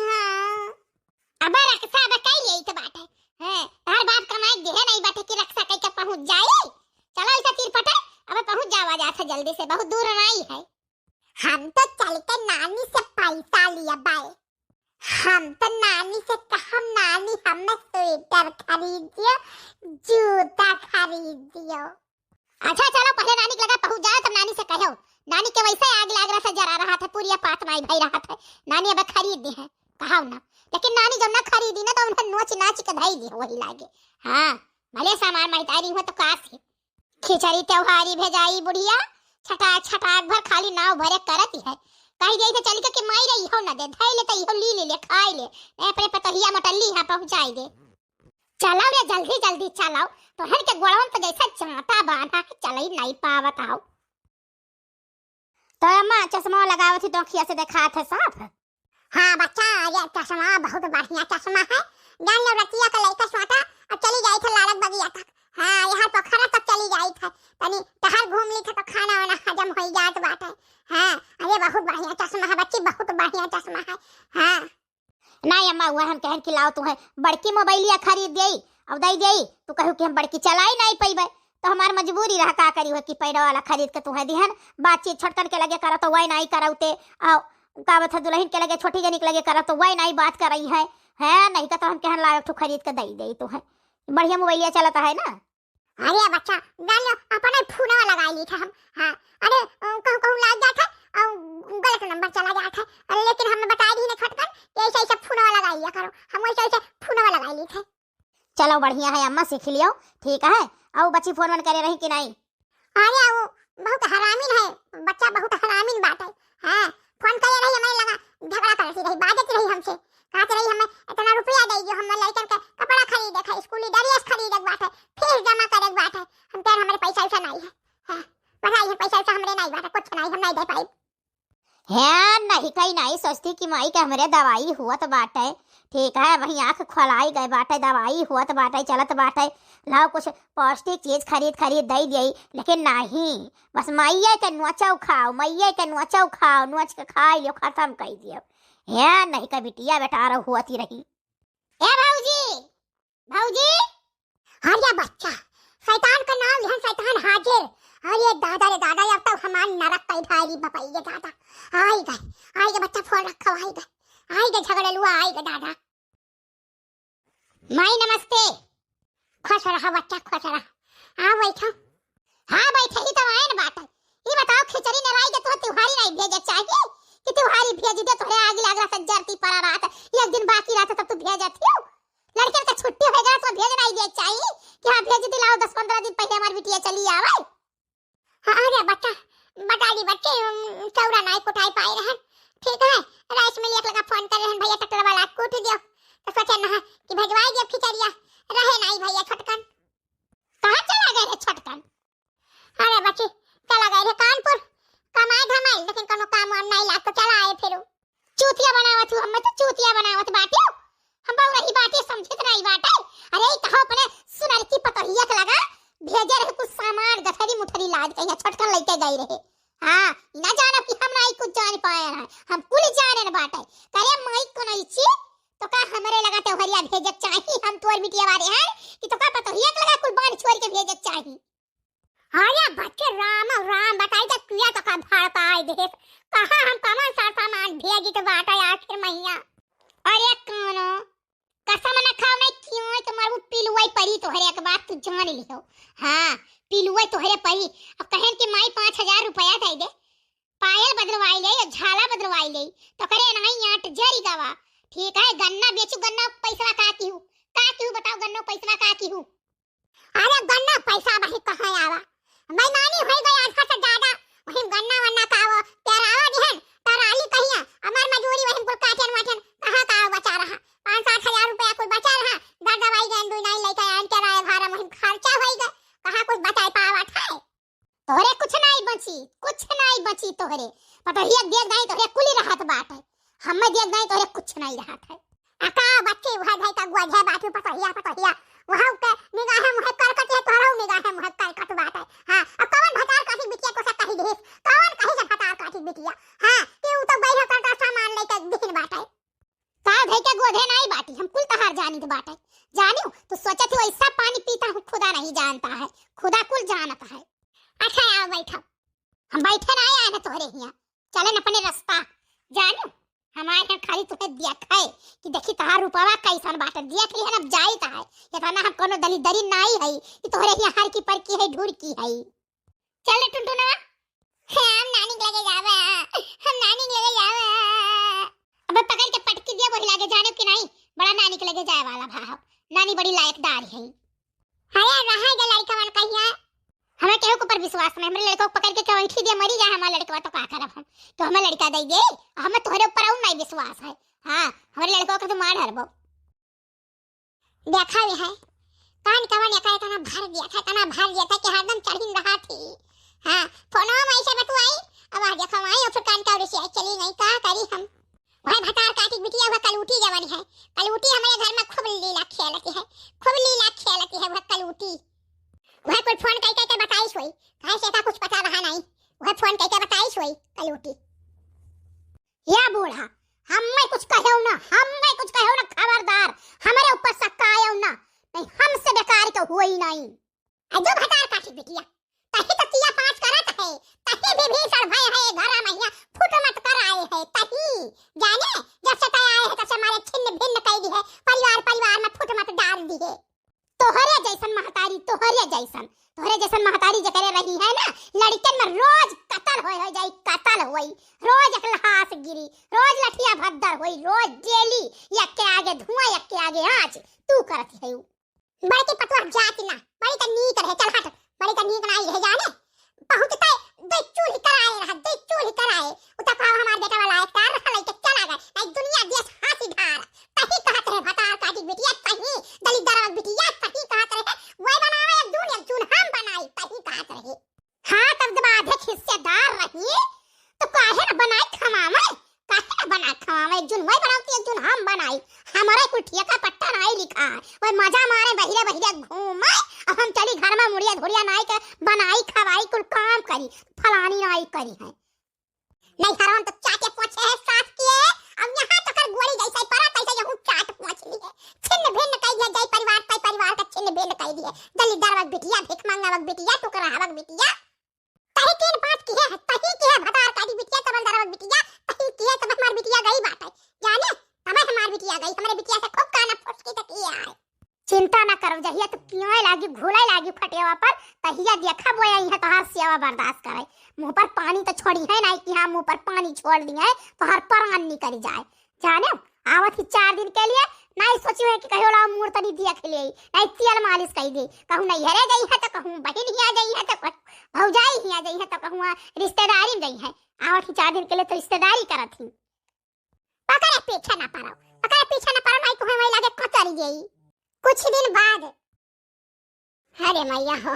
अब रक्षा अब कई यही तो बात है हैं, हर बाप कमाई दे नहीं बाटे कि रक्षा कई के पहुंच जाए। चलो ऐसा तीर पटे अब पहुंच जावा जाता जल्दी से, बहुत दूर नहीं है। हम तो चल के नानी से पैसा लिया बाय, हम तो नानी से कहा नानी हमें स्वेटर खरीद दियो, जूता खरीद दियो। अच्छा चलो पहले नानी के लगा पहुंच जाओ तब नानी से कहो, नानी के वैसे आग लाग रहा था, जरा रहा था, पूरी पात माई भाई रहा था, नानी अब खरीद दी है कहा ना, लेकिन नानी जब ना खरीदी ना तो उन्हें नोच नाच के धई दी वही लागे। हाँ भले सामान महतारी हो तो का थी, खिचड़ी त्योहारी भेजाई बुढ़िया, छटाक छटाक भर खाली नाव भरे करती है, कही दे तो चली के माई रही हो ना दे धई ले तो इहो ली ले खाई ले, अपने पतहिया मटल्ली हां पहुंचाई दे। चलाओ रे जल्दी जल्दी चलाओ, तो हर के गोड़वन पे जैसा चांटा बांधा है चल ही नहीं पावत आओ। तो अम्मा चश्मा लगावे थी तो खिया से देखा थे साफ। हाँ बच्चा ये चश्मा बहुत बढ़िया चश्मा है, जान लो रतिया का लड़का सोटा और चली गई थी लालक बगिया तक। हाँ यहाँ पोखरा तक चली गई थी, तनी टहल घूम ली थी तो खाना वाना हजम हो जात बात है। हाँ अरे बहुत बढ़िया चश्मा है बच्ची, बहुत बढ़िया चश्मा है। हाँ नहीं अम्मा हुआ हम कहन खिलाओ तुम्हें बड़की मोबाइलिया खरीद गई अब दई गई, तो कहू कि हम बड़की चलाई नहीं पैबे, तो हमार मजबूरी रहा का करी हो कि पैदा वाला खरीद के तुम्हें दिहन, बातचीत छोटकन के लगे करा तो वही नहीं कराउते, का बता दुल्हन के लगे छोटी जनी के लगे करा तो वही नहीं बात कर रही है नहीं तो हम कहन लायक तो खरीद के दई दे तुम्हें, बढ़िया मोबाइलिया चलता है ना। अरे बच्चा जान लो अपने फोनवा लगाई ली था हम। हाँ अरे कहूं कहूं लाग जाता और गलत नंबर चला जाता है, लेकिन हमने बता दी ने खटकन कि ऐसे ऐसे फोनवा लगाई लिया करो, हम ऐसे ऐसे फोनवा लगाई ली थे। चलो बढ़िया है अम्मा सीख लियो, ठीक है। अब बच्ची फोन वन करे रही कि नहीं? अरे वो बहुत हरामीन है बच्चा, बहुत हरामीन बात है। हां फोन करे रही हमें लगा झगड़ा करती रही, बात रही हमसे, कहते रही हमें इतना रुपया दे दियो, हम लड़कन का कपड़ा खरीदे है, स्कूली ड्रेस खरीदे बात है, फीस जमा करे बात है, हम कह हमारे पैसा ऐसा नहीं है। हां पढ़ाई है पैसा ऐसा हमरे नहीं बात, कुछ नहीं हम नहीं दे पाई है, नहीं कहीं नहीं सोचती कि माई के हमरे दवाई हुआ तो बाटे, ठीक है, वही आँख खोलाई गए बाटे, दवाई हुआ तो बाटे, चलत बाटे, लाओ कुछ पौष्टिक चीज खरीद खरीद दे दिए, लेकिन नहीं, बस मैया के नोचौ खाओ, मैया के नोचौ खाओ, नोच के खा लियो, खत्म कर दियो। है नहीं का बिटिया बेटारा हुआती रही। ए भौजी, भौजी, अरे बच्चा, शैतान का नाम है, शैतान हाजिर। अरे दादा रे दादा, अब तक हमार नरक कई भाई बपाई ये दादा। आई गए बच्चा, फोन रखो, आई गए झगड़लुआ, आई गए दादा। माई नमस्ते। खुश रहा बच्चा, खुश रहा। हाँ बैठो। हाँ बैठे ही तो आए न बात। ये बताओ खिचड़ी न लाई के तो त्योहारी नहीं भेजे चाहिए कि त्योहारी भेज दे, तोरे आगे लग रहा जरती पड़ा रहा, एक दिन बाकी रहा तब तू भेजत हो। लड़के का छुट्टी हो गया तो भेज नहीं दे चाहिए कि हाँ भेज दिलाओ, 10-15 दिन पहले हमारी बिटिया चली आवे। अरे बच्चा, बता दी बच्चे, चौरा नहीं कुटाई पाए रहन, ठीक है, राइस मिल एक लगा फोन कर रहन, भैया टकला वाला कूट दियो, तो सोचे ना कि भेजवाई दे खिचड़िया, रहे नहीं भैया छटकन। कहाँ चला गए रे छटकन? अरे बच्ची, चला गए रे कानपुर, कमाए धमाए, लेकिन कोनो काम वाम नहीं लाग तो चला आए फिर। चूतिया बनावत हूँ, हमें तो चूतिया बनावत बाटियो, हम बहु रही बाटे समझत नहीं बाटे। अरे कहो अपने सुनर की पतोहिया के लगा भेजे रहे कुछ सामान, गठरी मुठरी लाद के छटकन लेके गई रहे। हाँ, न जाना कि हम नहीं कुछ जान पाए हैं, हम कुल जाने न बाटे। करे माई को नहीं ची तो का हमरे लगा त्योहारिया भेजत चाहिए, हम तोर बिटिया वाले हैं कि तो का पतोहिया के लगा कुल बांध छोड़ के भेजत चाहिए। अरे बच्चे, राम राम बताई तो किया तो का भाड़ पाए दे, कहां हम कमन सा सामान भेजी तो बाटा आखिर महीना। अरे कानो कसम न खाओ नहीं क्यों, तुम्हारे पिलुआई परी तोहरे एक बात तू जान लियो। हाँ, पिलुआई तोहरे परी। अब कहन कि माई 5000 रुपया दे दे, पायल बदलवाई ले या झाला बदलवाई ले, तो करे नहीं आट जरी गवा, ठीक है, गन्ना बेचू, गन्ना पैसा का की हूँ बताओ, गन्ना पैसा का की हूँ? अरे गन्ना पैसा भाई कहाँ आवा, बेईमानी हो गई आधा से ज्यादा, वही गन्ना वन्ना का वो तेरावा दिहन, तराली कहिया, हमार मजूरी वही कुल काटन वाटन कहाँ का बचा रहा, 5-7 हजार रुपया कुल बचा रहा, दवाई गंदू नहीं लेके आन तेरा भाड़ा वही खर्चा होई गए, कहाँ कुछ बचाई पावत है? तोहरे कुछ नहीं बची तोहरे, पतोहिया देख नहीं तोहरे कुली रहत बात है, हमें देख नहीं तोहरे कुछ नहीं रहत है। अका बच्चे वह भाई का गुआ बात पतोहिया वहां के निगाह मुहे करकट है, तोहरा निगाह मुहे करकट बात है। हां, अब कौन भतार काठी बिटिया को सकता ही देख, कौन कहीं से भतार काठी बिटिया? हां, तू तो बैठा करता सामान लेके दिन बात है, का भाई के गोधे नहीं बाटी, हम कुल तहार जानी तो बात है, जानियो तो सोचत हो ऐसा पानी पीता हूं, खुदा नहीं जानता है, खुदा कुल जानता है। अच्छा आओ बैठो, हम बैठे नहीं आए ना तोहरे हिया, चलन अपने रास्ता, जानियो हमारे यहाँ खाली तुम्हें देखा है कि देखी तहार रुपवा कैसन बाटे, देख ली है अब जाई का है, ये थाना हम कोनो दली दरी नहीं है कि तोहरे यहाँ हर की पर की है ढूर की है। चल टुनटुना, हम नानी के लगे जावे, अब पकड़ के पटकी दिया वही लागे, जाने कि नहीं बड़ा नानी के लगे जाए वाला भाव, नानी बड़ी लायकदार है। अरे रहा के लड़का मन कहिया, हमें केहू के ऊपर विश्वास नहीं, हमरे लड़का को पकड़ के चौंठी दिया मरी जाए हमारा लड़का, तो का करब हम, तो हमें लड़का दे दे, हमें तोहरे ऊपर और नहीं विश्वास है। हां, हमारे लड़का को तो मार हरबो, देखा भी है कान कवन एका इतना भर दिया था कि हरदम चढ़िन रहा थी। हां, फोनो में ऐसे बतवाई, अब आ देखो आई और फिर कान का उड़सी चली नहीं, का करी हम? भाई भतार काटी बिटिया वह कलूटी जवानी है, कलूटी हमारे घर में खूब लीला खेलती है वह कलूटी, वह कोई फोन करके बताइस हुई, कहीं से का कुछ पता रहा नहीं, वह फोन करके बताइस हुई कलूटी। या बूढ़ा, हमें कुछ कहो ना, खबरदार, हमारे ऊपर शक आयो ना, नहीं हमसे बेकार तो हुआ ही नहीं। जो भतार काटी बिटिया, तही तो किया 5 करत है, तही भी भीषण भय है, घर मैया फुट मत कर आए है, तही जाने जब से तय आए है तब से हमारे छिन्न भिन्न कर दी है, परिवार में फुट मत डाल दी है। तोहरे जैसन महतारी जकरे रही है ना, लड़कन में रोज कत्ल होई, रोज लाश गिरी, रोज लठिया भद्दर होई, रोज जेली, एक के आगे धुआं एक के आगे आँच, तू करती है बड़ी की पतवा जाती ना, बड़ी का नीक रहे, चल हट, बड़ी का नीक नहीं रहे, जाने पहुंचते दे चूल्ही कराए उता पाव हमार बेटा वाला एक तार रखा लेके चला गए, नहीं दुनिया देश हाथी धार, तही कहत रहे भतार काटी बिटिया, तही दलित बिटिया, तही कहत रहे वही बनावे एक जून हम बनाई, तही कहत रहे। हाँ, तब जब आधे हिस्सेदार रही तो काहे न बनाए खमावे, बनाई। हमारा कोई ठेका पट्टा नहीं लिखा है। ओए मजा मारे बहिरे बहिरे घूमे अब हम चली घर में मुड़िया धुड़िया नाई के बनाई खवाई कुल काम करी फलानी नाई करी है। नहीं हराम तो चाटे पोछे है साथ किए अब यहाँ तो कर गोली जैसा परा तैसे यहू चाट पोछ ली है। छिन्न भिन्न कह दिया जय परिवार का छिन्न भिन्न कह दिया। दलिदार वक बिटिया भिख मांगा वक बिटिया टुकड़ा वक बिटिया तही तीन बात की है भतार का दी बिटिया तबलदार वक बिटिया तही की है तब हमार बिटिया गई बात है जाने तब हमार बिटिया गई हमारे बिटिया से खूब काना फुस की तक ये आए। चिंता ना करो जहिया तो पियोए लागी घोड़ाई लागी फटेवा पर तहिया देखा बोया यहां तो हर सेवा बर्दाश्त करे। मुंह पर पानी तो छोड़ी है नहीं कि हम मुंह पर पानी छोड़ दिए है तो हर प्राण निकल जाए। जाने आवत ही 4 दिन के लिए नहीं सोची है कि कहियो ला मूर तनी दिया खिले नहीं तेल मालिश कर दे कहूं नहीं हरे गई है तो कहूं बहन ही आ गई है तो भौजाई ही आ गई है तो कहूं रिश्तेदारी गई है। आवत ही 4 दिन के लिए तो रिश्तेदारी करत थी पकड़े पीछे ना पड़ो नहीं को हमें लागे कचरी गई कुछ दिन बाद। हरे मैया हो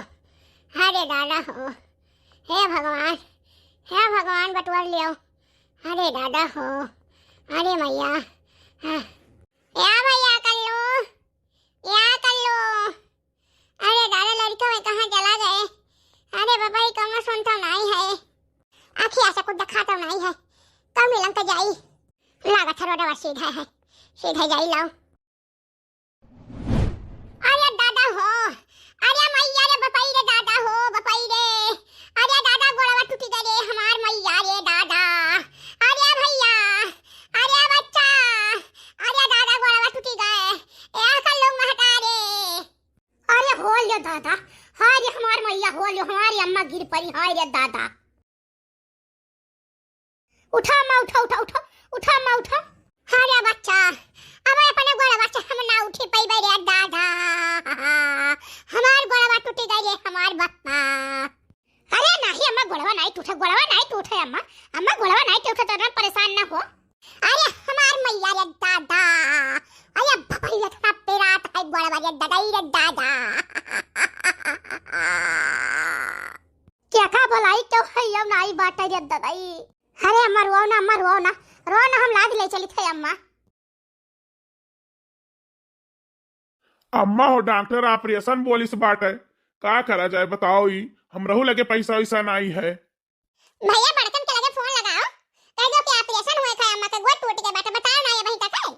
हरे दादा हो हे भगवान बटवर लियो। हरे दादा हो अरे मैया या भैया कर लो अरे दादा लड़का में कहाँ चला गए। अरे बाबा ये कम सुनता नहीं है आखिर ऐसा कुछ दिखाता नहीं है कब मिलन तो जाई लागत है रोडवा सीधा जाई लाओ। अरे दादा हो अरे मैया रे बपाई रे दादा हो बपाई रे अरे दादा गोड़वा टूटी गए रे हमार मैया रे दादा अरे भैया अरे बच्चा अरे दादा गोड़वा टूटी गए ए कर लो महता रे। अरे हो लियो दादा हाय रे हमार मैया हो लियो हमारी अम्मा गिर पड़ी हाय रे दादा। उठा अम्मा उठा अम्मा उठा। अरे बच्चा अब अपने गोड़वा से हम ना उठी पाई रे दादा हमार गोड़वा टूटी गई रे हमार बप्पा। अरे नहीं अम्मा गोड़वा नहीं टूटे अम्मा गोड़वा नहीं टूटे तो परेशान ना हो। अरे हमार मैया रे दादा अरे भई इतना पेरात है गोड़वा रे दादा क्या का भलाई तो है अब नहीं बात रे दादाई। अरे अम्मा रो ना हम लाद ले चली थे अम्मा। अम्मा हो डॉक्टर ऑपरेशन बोलिस बाटे का करा जाए बताओ ही हम रहू लगे पैसा वैसा नहीं है। भैया बड़कन के लगे फोन लगाओ कह दो कि ऑपरेशन हुए था अम्मा का गोड़ टूट गया बाटे बताओ ना ये वही तक है।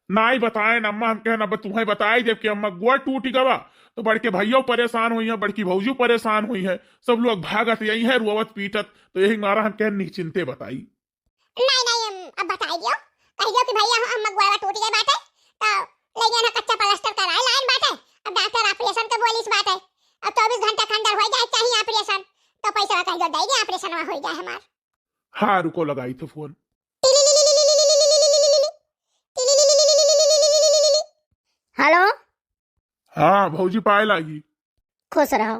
नहीं बताए ना अम्मा हम कहना बस तुम्हें बताई जब कि अम्मा गोड़ टूट गवा तो बड़के भैया परेशान हुई है बड़की भौजी परेशान हुई है सब लोग भागत यही है रुआवत पीटत तो यही मारा हम कह निश्चिंते बताई। नहीं अब बताई दियो कह दो कि भैया अम्मा गोड़ टूट गई बाटे तो ले जाना कच्चा प्लास्टर कराए लाइन बाटे अब डॉक्टर ऑपरेशन के बोलिस बाटे अब 24 घंटा के अंदर हो जाए चाहिए ऑपरेशन तो पैसा कह दो दे ऑपरेशन हो जाए हमार। हाँ रुको लगाई तो फोन। हेलो हाँ भौजी पाए लागी खुश रहो।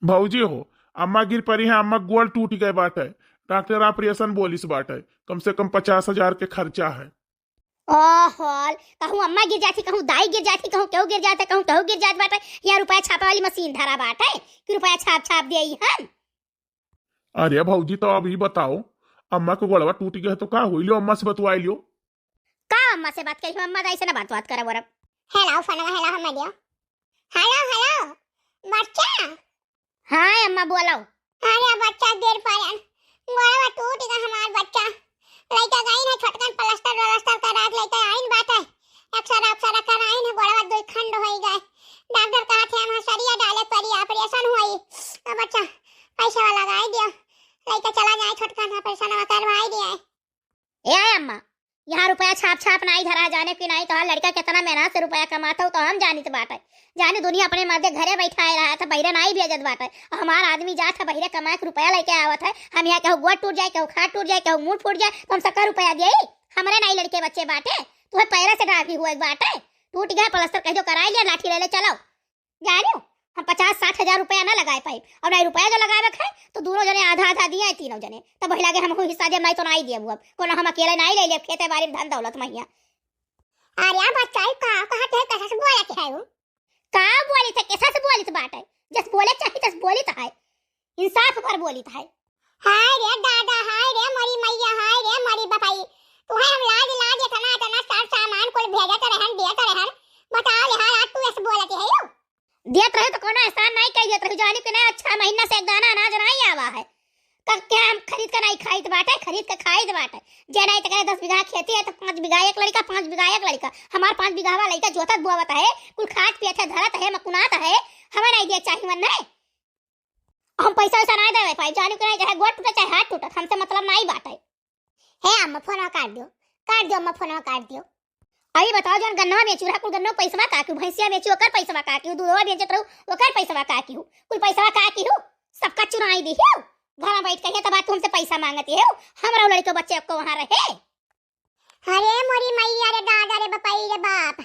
भौजी हो अम्मा गिर पड़ी है अम्मा गोड़ टूट गए बात है डॉक्टर ऑपरेशन बोलिस बात है कम से कम 50,000 के खर्चा है। ओहोल कहूं अम्मा गिर जाती कहूं दाई गिर जाती कहूं केहू गिर जाता कहूं केहू गिर जात बाटे यहाँ रुपया छापा वाली मशीन धरा बाटे कि रुपया छाप दे हम। अरे भौजी तो अभी बताओ अम्मा को गोड़वा टूट गया तो का हुई लो अम्मा से बतवाई लियो। का अम्मा से बात करी अम्मा दाई से ना बात करे बोरब। हेलो फोन हेलो हम दियो हेलो बच्चा। हां अम्मा बोलो। अरे बच्चा गिर पड़न गोड़वा टूट गया हमार बच्चा लइका गई ना छटकन प्लास्टर करा के लइका आइन बात है एक्सरा कराइन है गोड़वा दो खंड होई गए डॉक्टर कहा थे हम सरिया डाले पड़ी ऑपरेशन हुई अब बच्चा पैसा वाला लगाई दियो लइका चला जाए छटकन ऑपरेशन करवाई दिया। ए अम्मा यहाँ रुपया छाप नहीं धरा जाने की नहीं कहा लड़का कितना मेहनत से रुपया कमाता हो तो हम जानी तो बात है जाने दुनिया अपने मध्य घरे बैठाए रहा था बहिरे नहीं भेजत बात है हमारा आदमी जाता बहिरे कमा के रुपया लेके आवत है हम यहाँ कहूँ गोड़ टूट जाए कहूँ खाट टूट जाए कहूँ मुंह फूट जाए तो हम सबका रुपया दिए हमारे नहीं लड़के बच्चे बाटे तुम्हें पैरा से डाकी हुआ बाटे टूट गया प्लास्टर कह जो कराई लिया लाठी ले ले चलो जानो हम 50-60 हजार रुपया ना लगाए पाई और नहीं रुपया जो लगाए रखे तो दोनों जने आधा दिए तीनों जने तब वही लगे हमको हिस्सा दे मैं तो नहीं दिए अब कोनो हम अकेले नहीं ले ले खेते बाड़ी धन दौलत मैया। अरे बच्चा का कहां थे कैसा से बोला के है वो का बोली थे कैसा से बोली थे बात है जस बोले चाहिए तस बोली तो है इंसाफ पर बोली तो है। हाय रे दादा हाय रे मरी मैया हाय रे मरी बपाई तुम्हें हम लाज इतना सामान भेजत रहन दियत रहन। बताओ यार आज तू ऐसे बोलत है यो। दियत रहे तो कोनो एहसान नहीं कहियत रहे जानी कि नहीं अच्छा महीना से एक दाना अनाज नहीं आवा है। कब क्या हम खरीद कर नहीं खाई बाटे खरीद कर खाई बाटे। जे नहीं तो 10 बीघा खेती है तो 5 बीघा एक लड़का 5 बीघा एक लड़का। हमार 5 बीघा वाला लड़का जोतत बोवत है कुल खात पियत है धरत है मकुनात है। हमें नहीं दिया चाहिए मन नहीं। हम पैसा वैसा नहीं देवे पाई जानी कि नहीं चाहे गोड़ टूटे चाहे हाथ टूटे हमसे मतलब नहीं बाटे। हे अम्मा फोन काट दियो अम्मा फोन काट दियो। अभी बताओ जन गन्ना बेचू रहा कुल गन्ना पैसा का की भैंसिया बेचू ओकर पैसा का की दूधवा बेचत रहू ओकर पैसा का की कुल पैसा का की सबका चुराई दी हो। घर में बैठ के तब तुमसे पैसा मांगती है हमरा लड़के बच्चे को वहां रहे। अरे मोरी मैया रे दादा रे बपाई रे बाप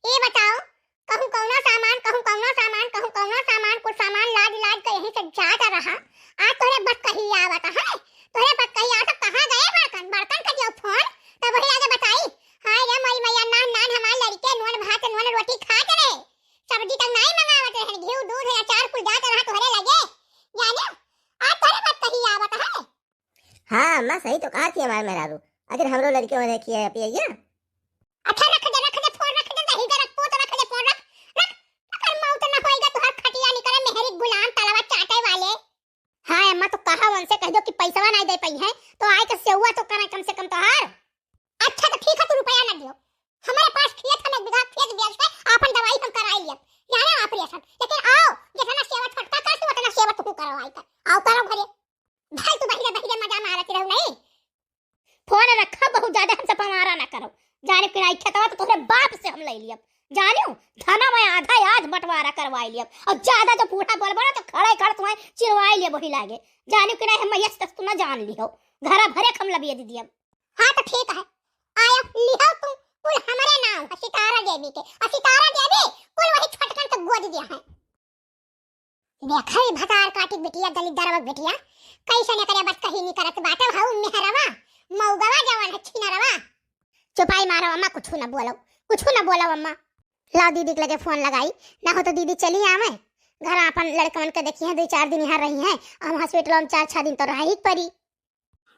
ये बताओ कहूं कौनो सामान कुछ सामान लाद के यहीं से जाता रहा। आज तोरे बस कहीं आवत है तोरे बस कहीं आवत कहां गए बर्तन का जो फोन तब वही आगे बताई। हाय रे मोरी मैया नान हमार लड़के नून भात नून रोटी खात रहे सब्जी तक नहीं मंगावत रहे घी दूध या चार कुल जात रहा तोरे लगे जाने आज तोरे बस कहीं आवत है। हां अम्मा सही तो कहा थी हमारे मेहरारू अगर हमरो लड़के होने की है पिया। अच्छा रख दे फोन रख दे दही दे रख पोत रख दे फोन रख अगर मौत न होएगा तो हर खटिया निकले मेहरी गुलाम तलवा चाटे वाले। हां अम्मा तो कहा उनसे कह दो कि पैसा नहीं दे पई है तो आए के सेवा तो करे कम से कम तो हार। अच्छा तो ठीक है तू रुपया न दियो हमारे पास खेत है 1 बीघा खेत बेच के अपन दवाई हम कराई लिया जाने ऑपरेशन लेकिन आओ जितना सेवा छोटा कर तू उतना सेवा तू करवाई कर आओ करो घरे भाई तू बहिरे मजा मारती रहू नहीं। फोन रखा बहुत ज्यादा हमसे पमारा ना करो जाने कि नहीं खेतवा तो तोरे बाप से हम ले लिया जानियो थाना में आधा आज बंटवारा करवाई लिया और ज्यादा तो पूरा बोल बोला तो खड़े खड़ तुम्हें चिरवाई लिया वही लागे जानियो कि नहीं हम यस तक तू ना जान लियो घरा भरे हम लबिए दी दिया। हां तो ठीक है आया लियो तुम कुल हमारे नाम सितारा देवी के सितारा देवी कुल वही छटकन के गोद दिया है। देखा भतार काटी बिटिया दलित दरवक बिटिया कैसे न करे बस कहीं नहीं करत बाटे भाऊ मेहरवा मौगवा जवान है छिनरवा। चुपाई मारो अम्मा कुछ न बोलो अम्मा। लाओ दीदी के लगे फोन लगाई ना हो तो दीदी चली आवे घर अपन लड़कन के देखी है 2-4 दिन यहाँ रही है हम हॉस्पिटल में 4-6 दिन तो रह ही पड़ी।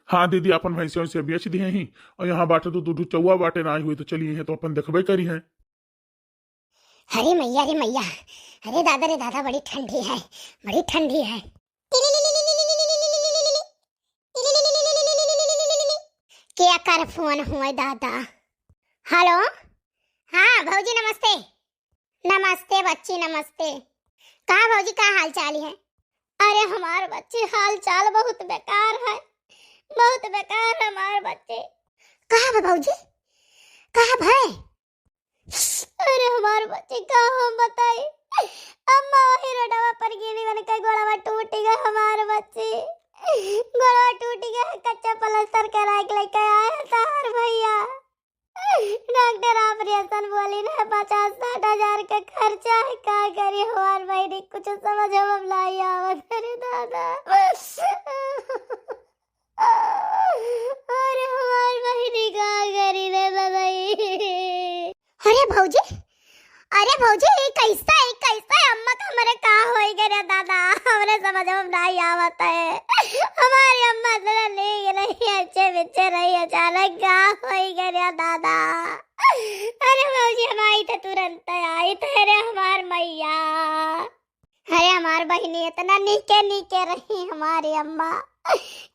हाँ दीदी अपन भैंसियों से बेच दिए ही और यहाँ बाटे तो दूध चौवा बाटे ना हुई तो चलिए है तो अपन देखबे करी है। अरे मैया अरे दादा बड़ी ठंडी है। क्या कर फोन हुआ दादा। हेलो हाँ भौजी नमस्ते बच्ची नमस्ते। कहाँ भौजी का हाल चाल है। अरे हमारे बच्चे हाल चाल बहुत बेकार है हमारे बच्चे। कहाँ भौजी कहाँ भाई। अरे हमारे बच्चे का हम बताए अम्मा वही रोडवा पर गिरी मैंने कई गोड़वा टूट गया हमारे बच्चे गोड़वा टूट गया कच्चा प्लास्टर करा के लेके आया तार भैया डॉक्टर ऑपरेशन बोली ना 50-60 हजार का खर्चा है का करी हमार बहनी कुछ समझ हम नहीं आवत अरे दादा अरे हमार बहनी का करी रे बताई। अरे भौजी कैसा अम्मा तो हमारे का होई गया दादा हमरे समझ में नहीं आवत है हमारी अम्मा तो ले रही अच्छे बिच्चे रही अचानक का होई गया दादा। अरे भौजी हम आई तो तुरंत आई थे रे हमार मैया। अरे हमार बहनी इतना नीके रही हमारी अम्मा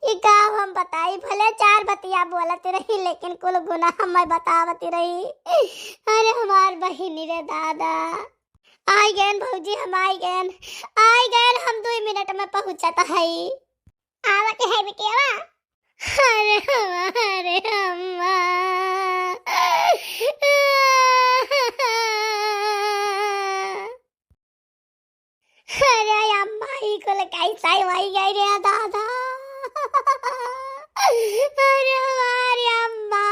ये का हम बताई भले 4 बतिया बोलत रही लेकिन कुल गुना हमें बतावती रही। अरे हमार बहिनी रे दादा आई गए भौजी हम आई गए हम 2 मिनट में पहुंचता है आवत है बिटिया। अरे अम्मा अरे अम्मा ही को कैसा वही गई रे दादा। अरे हमारी अम्मा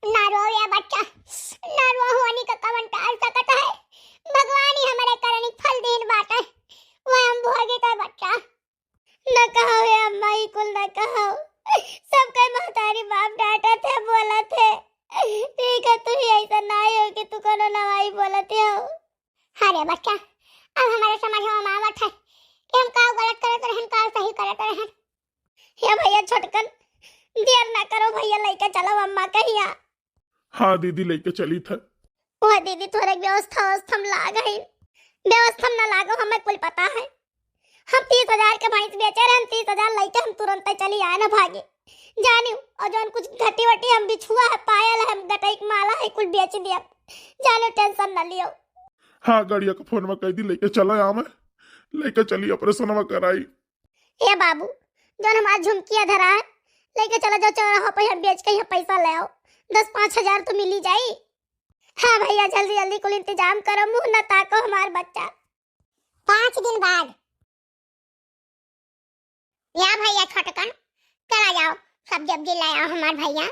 ना रो या बच्चा ना रो होने का कवन टाल सकता है भगवान ही हमारे करनी फल देन बाटा वो हम भोगे का बच्चा न कहो है अम्मा ही कुल न कहो सबके महतारी बाप डांटा थे बोला थे ठीक है तू ही ऐसा नहीं हो कि तू कोनो नवाई बोलते हो। अरे बच्चा अब हमारे समझ में आवत है कि हम का गलत करत रहन का सही करत रहन। हे भैया छोटकन देर ना करो भैया लेके चलो अम्मा कहिया। हाँ दीदी लेके चली था। ओह दीदी तोरे व्यवस्था में लाग है, व्यवस्था में ना लागो हमें कुल पता है। हम 30,000 के भैंस बेचे रहे, हम 30,000 लेके हम तुरंत चली आए ना भागे जानियो। और जौन कुछ घटी वटी हम बिछुआ है, पायल है, गटई की माला है, कुल बेच दिया जानो, टेंशन न लियो। हाँ गड़िया का फोन में कह दी लेके चला यहाँ में, लेके चली ऑपरेशन में कराई। ए बाबू जौन हमार झुमकिया धरा है लेके चला जाओ चौराहा पे, हम बेच के यहाँ पैसा ले आओ, 10-5 हजार तो मिल ही जाई। हाँ भैया जल्दी जल्दी कुल इंतजाम करो, मुंह न ताको हमार बच्चा। 5 दिन बाद या भैया छोटकन चला जाओ, सब्जी वब्जी ले आओ हमार भैया,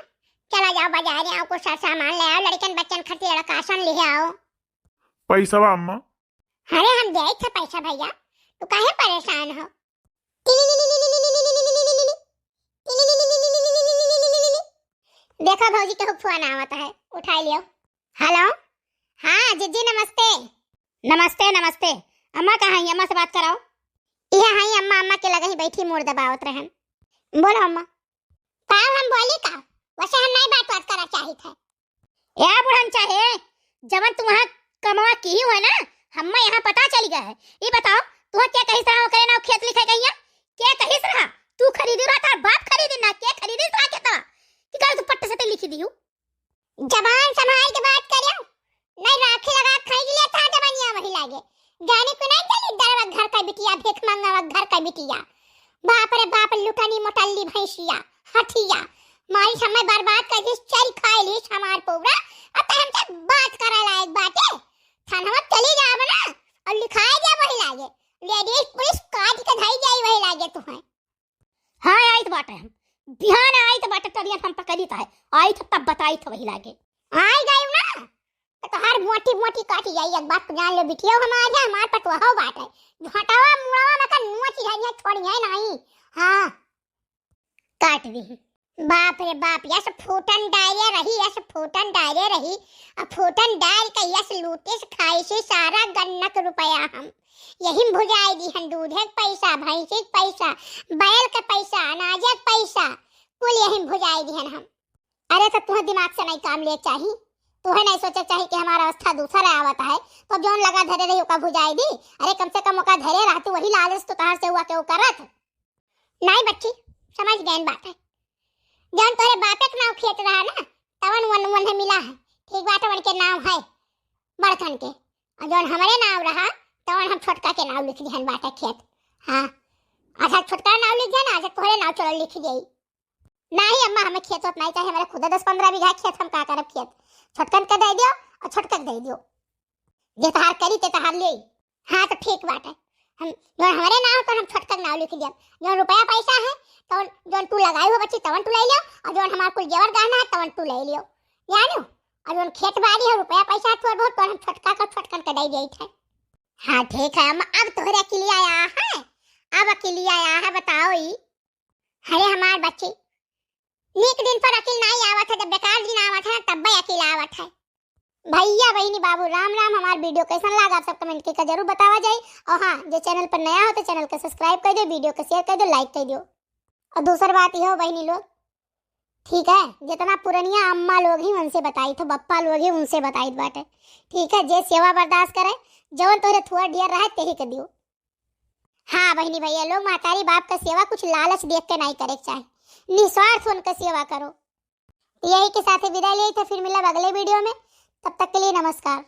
चला जाओ बाजार आओ, कुछ सामान ले आओ, लड़कन बच्चन खातिर लड़कासन ले आओ। पैसा बा अम्मा? अरे हम दे थे पैसा भैया, तू काहे परेशान हो। देखो भौजी के फोन आवता है, उठा लियो। हेलो हाँ जीजी नमस्ते। नमस्ते नमस्ते, अम्मा कहाँ है? अम्मा से बात कराओ। यह है अम्मा, अम्मा के लगे ही बैठी मोड़ दबावत रहन। बोलो अम्मा। पाव हम बोली का, वैसे हम नहीं बात करा चाही था। या बुढ़न चाहे जब तुम वहाँ कमवा की हो ना, हम्मा यहाँ पता चल गया है। ये बताओ तू क्या कहिस रहा, करे ना खेत लिखे गई है, क्या कहिस रहा? तू खरीदी रहा था, बाप खरीदी ना, क्या खरीदी रहा के ता कि कर तू पट्टे से ते लिखी दियो। जबान संभाल के बात करियो, नहीं राखी लगा खाई लिया था जबानिया वही लागे। गाने को नहीं चली दरवा घर का बिटिया, भीख मांगवा घर का बिटिया, बाप रे बाप लुटानी मोटल्ली भैंसिया हठिया मारी समय बर्बाद कर दिस, चल खाई ली हमार पोवरा। अब हम से बात करा लायक बाटे थाना चली जाब ना, और लिखाए जा वही लागे, लेडीज पुलिस काट के धई जाई वही लागे तुम्हें। हां आई तो बाटे, हम बिहान आई तो बाटे तरिया हम पकड़ी था, आई तो तब बताई तो वही लागे। आई गई ना तो हर मोटी मोटी काटी जाई, एक बात जान लो बिटिया, हमारे हमार पटवा हो बाटे, घटावा मुड़ावा में का नोची है छोड़ी है नहीं। हां काट दी। बाप रे बाप, यस फूटन डाले रही, यस फूटन डाले रही, अब फूटन डाल के यस लूटे से खाई से सारा गन्नक रुपया हम यही भुजाई दी हन। दूध के पैसा, भैंस के पैसा, बैल के पैसा, अनाज के पैसा, कुल यही भुजाई दी हन हम। अरे तो तुम्हें दिमाग से नहीं काम ले चाहिए, तुम्हें नहीं सोचा चाहिए कि हमारा अवस्था दूसरा आवता है तो जौन लगा धरे रही ओका भुजाई दी। अरे कम से कम ओका धरे रहती, वही लालच तो तार से हुआ के वो करत नहीं। बच्ची समझ गए बात है, जौन तोरे बापे के नाम खेत रहा ना तवन वन वन मिला है, ठीक बात है, के नाम है बड़कन के, और जौन हमारे नाम रहा तवन हम छोटका के नाम लिख दिहन बाटे खेत। हाँ आधा छोटका नाम लिख दिया ना, आधा तोरे नाम चलो लिख गई। नहीं अम्मा हमें खेत नहीं चाहिए, हमारे खुद 10-15 बीघा खेत, हम का करब खेत, छोटकन के दे दियो और छोटकन दे दियो, जे तहार करी ते तहार ले। हाँ तो ठीक बात है, हम जो हमारे नाम पर हम छोटकन नाम लिख दिया, जो रुपया पैसा है तो जो तू लगाई हो बच्ची तवन तू ले लियो, और जो हमार कुल जेवर गहना है तवन तू ले लियो जानो, और जो खेत बाड़ी है रुपया पैसा थोड़ा बहुत तो हम छोटका का छोटकन के दे देई थे। हाँ ठीक है अम्मा, अब तोहरे अकेली आया है, अब अकेली आया है बताओ ई। अरे हमार बच्ची नीक दिन पर अकेल नहीं आवत है, जब बेकार दिन आवत है तब भी अकेला आवत है। भैया बहनी बाबू राम राम, हमार वीडियो कैसा लगा आप सब कमेंट करके जरूर बतावा जाए। और हाँ जो चैनल पर नया हो तो चैनल को सब्सक्राइब कर दो, वीडियो को शेयर कर दो, लाइक कर दो। और दूसरी बात यह हो बहनी लोग, ठीक है, जितना पुरानिया अम्मा लोग ही उनसे बताई थे, बप्पा लोग ही उनसे बताई बाटे, ठीक है, जे सेवा बर्दाश्त करे जवन तोरे थुआ डियर रहे तेही के दियो। हाँ बहनी भैया लोग, मातारी बाप का सेवा कुछ लालच देख के नहीं करे चाहिए, निस्वार्थ उनका सेवा करो। यही के साथ विदाई ले, तो फिर मिला अगले वीडियो में, तब तक के लिए नमस्कार।